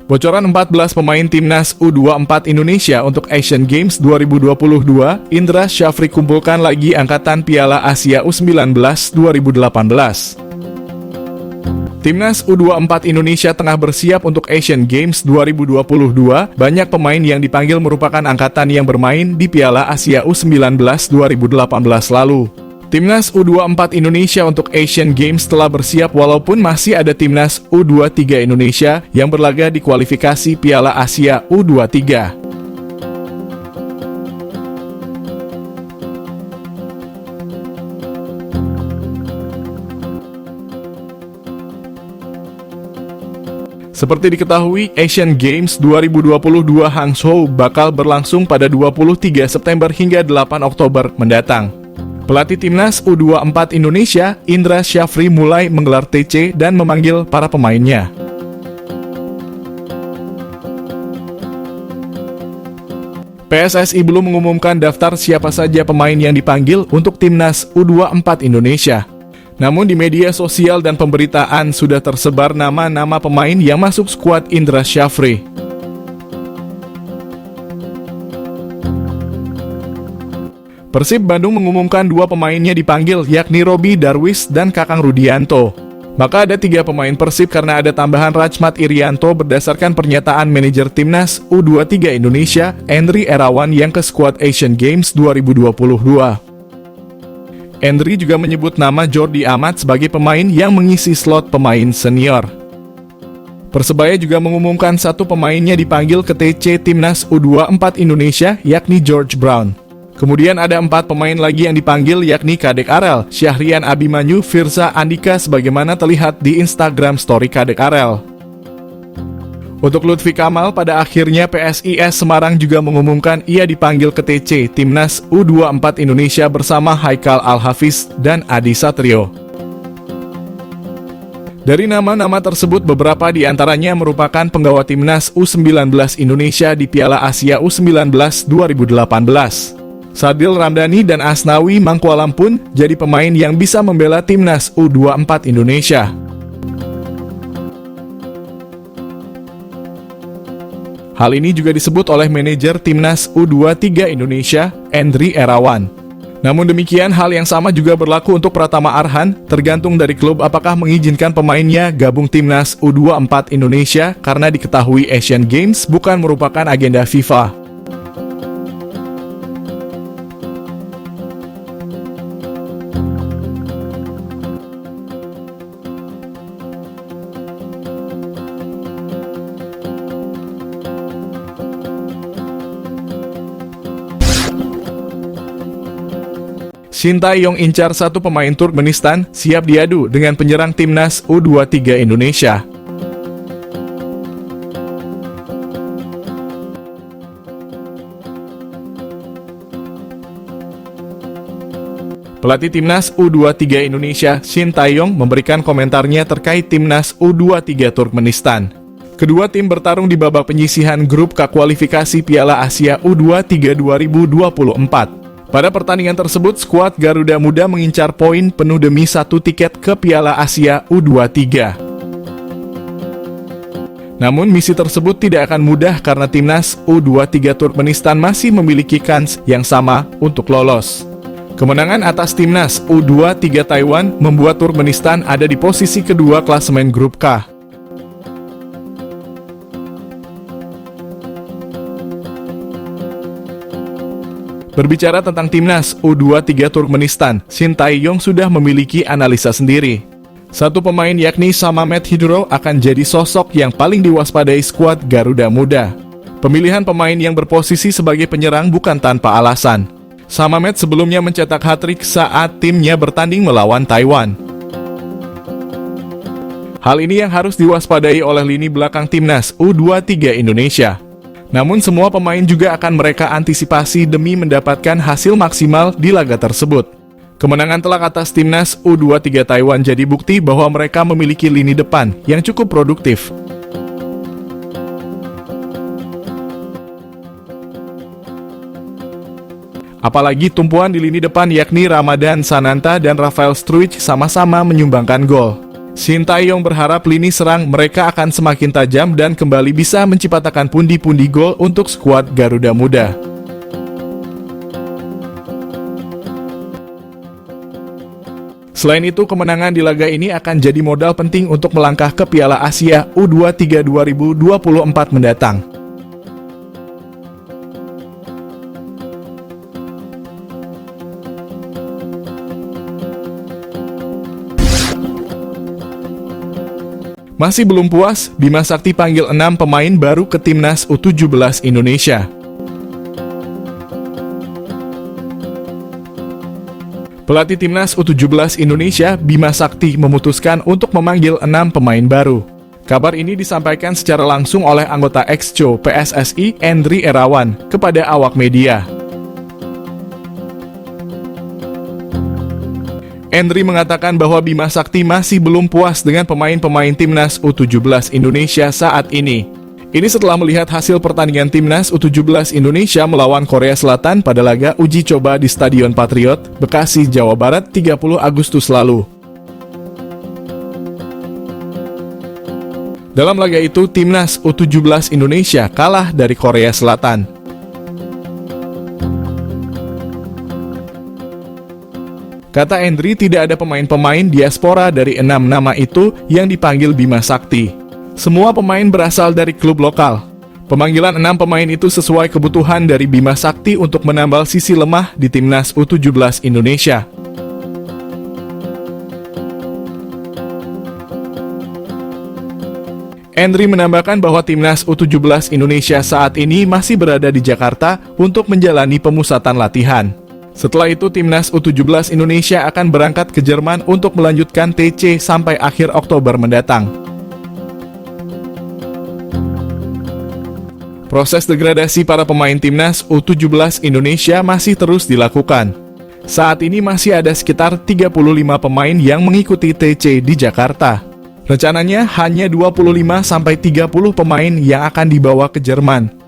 Bocoran 14 pemain timnas U24 Indonesia untuk Asian Games 2022, Indra Syafri kumpulkan lagi angkatan Piala Asia U19 2018. Timnas U24 Indonesia tengah bersiap untuk Asian Games 2022. Banyak pemain yang dipanggil merupakan angkatan yang bermain di Piala Asia U19 2018 lalu. Timnas U24 Indonesia untuk Asian Games telah bersiap walaupun masih ada Timnas U23 Indonesia yang berlaga di kualifikasi Piala Asia U23. Seperti diketahui, Asian Games 2022 Hangzhou bakal berlangsung pada 23 September hingga 8 Oktober mendatang. Pelatih Timnas U24 Indonesia, Indra Syafri mulai menggelar TC dan memanggil para pemainnya. PSSI belum mengumumkan daftar siapa saja pemain yang dipanggil untuk Timnas U24 Indonesia. Namun di media sosial dan pemberitaan sudah tersebar nama-nama pemain yang masuk skuad Indra Syafri. Persib Bandung mengumumkan 2 pemainnya dipanggil, yakni Robi Darwis dan Kakang Rudianto. Maka ada 3 pemain Persib karena ada tambahan Rachmat Irianto berdasarkan pernyataan manajer Timnas U23 Indonesia, Endri Erawan yang ke skuad Asian Games 2022. Endri juga menyebut nama Jordi Amat sebagai pemain yang mengisi slot pemain senior. Persebaya juga mengumumkan 1 pemainnya dipanggil ke TC Timnas U24 Indonesia, yakni George Brown. Kemudian ada 4 pemain lagi yang dipanggil, yakni Kadek Arel, Syahrian Abimanyu, Firza Andika sebagaimana terlihat di Instagram story Kadek Arel. Untuk Lutfi Kamal, pada akhirnya PSIS Semarang juga mengumumkan ia dipanggil ke TC Timnas U24 Indonesia bersama Haikal Al-Hafiz dan Adi Satrio. Dari nama-nama tersebut, beberapa di antaranya merupakan penggawa Timnas U19 Indonesia di Piala Asia U19 2018. Sadil Ramdhani dan Asnawi Mangkualam pun jadi pemain yang bisa membela Timnas U24 Indonesia. Hal ini juga disebut oleh manajer Timnas U23 Indonesia, Endri Erawan. Namun demikian, hal yang sama juga berlaku untuk Pratama Arhan, tergantung dari klub apakah mengizinkan pemainnya gabung Timnas U24 Indonesia karena diketahui Asian Games bukan merupakan agenda FIFA. Shin Tae-yong incar 1 pemain Turkmenistan, siap diadu dengan penyerang Timnas U23 Indonesia. Pelatih Timnas U23 Indonesia, Shin Tae-yong, memberikan komentarnya terkait Timnas U23 Turkmenistan. Kedua tim bertarung di babak penyisihan grup K kualifikasi Piala Asia U23 2024. Pada pertandingan tersebut, skuad Garuda Muda mengincar poin penuh demi 1 tiket ke Piala Asia U23. Namun misi tersebut tidak akan mudah karena Timnas U23 Turkmenistan masih memiliki kans yang sama untuk lolos. Kemenangan atas Timnas U23 Taiwan membuat Turkmenistan ada di posisi kedua klasemen grup K. Berbicara tentang Timnas U23 Turkmenistan, Shin Tae-yong sudah memiliki analisa sendiri. 1 pemain yakni Samamet Hidro akan jadi sosok yang paling diwaspadai skuad Garuda Muda. Pemilihan pemain yang berposisi sebagai penyerang bukan tanpa alasan. Samamet sebelumnya mencetak hat-trick saat timnya bertanding melawan Taiwan. Hal ini yang harus diwaspadai oleh lini belakang Timnas U23 Indonesia. Namun semua pemain juga akan mereka antisipasi demi mendapatkan hasil maksimal di laga tersebut. Kemenangan telak atas Timnas U23 Taiwan jadi bukti bahwa mereka memiliki lini depan yang cukup produktif. Apalagi tumpuan di lini depan yakni Ramadan Sananta dan Rafael Struijk sama-sama menyumbangkan gol. Sintayong berharap lini serang mereka akan semakin tajam dan kembali bisa menciptakan pundi-pundi gol untuk skuad Garuda Muda. Selain itu, kemenangan di laga ini akan jadi modal penting untuk melangkah ke Piala Asia U23 2024 mendatang. Masih belum puas, Bima Sakti panggil 6 pemain baru ke Timnas U17 Indonesia. Pelatih Timnas U17 Indonesia, Bima Sakti, memutuskan untuk memanggil 6 pemain baru. Kabar ini disampaikan secara langsung oleh anggota Exco PSSI, Endri Erawan, kepada awak media. Endri mengatakan bahwa Bima Sakti masih belum puas dengan pemain-pemain Timnas U17 Indonesia saat ini. Ini setelah melihat hasil pertandingan Timnas U17 Indonesia melawan Korea Selatan pada laga uji coba di Stadion Patriot, Bekasi, Jawa Barat 30 Agustus lalu. Dalam laga itu, Timnas U17 Indonesia kalah dari Korea Selatan. Kata Endri, tidak ada pemain-pemain diaspora dari 6 nama itu yang dipanggil Bima Sakti. Semua pemain berasal dari klub lokal. Pemanggilan 6 pemain itu sesuai kebutuhan dari Bima Sakti untuk menambal sisi lemah di Timnas U17 Indonesia. Endri menambahkan bahwa Timnas U17 Indonesia saat ini masih berada di Jakarta untuk menjalani pemusatan latihan. Setelah itu, Timnas U17 Indonesia akan berangkat ke Jerman untuk melanjutkan TC sampai akhir Oktober mendatang. Proses degradasi para pemain Timnas U17 Indonesia masih terus dilakukan. Saat ini masih ada sekitar 35 pemain yang mengikuti TC di Jakarta. Rencananya hanya 25-30 pemain yang akan dibawa ke Jerman.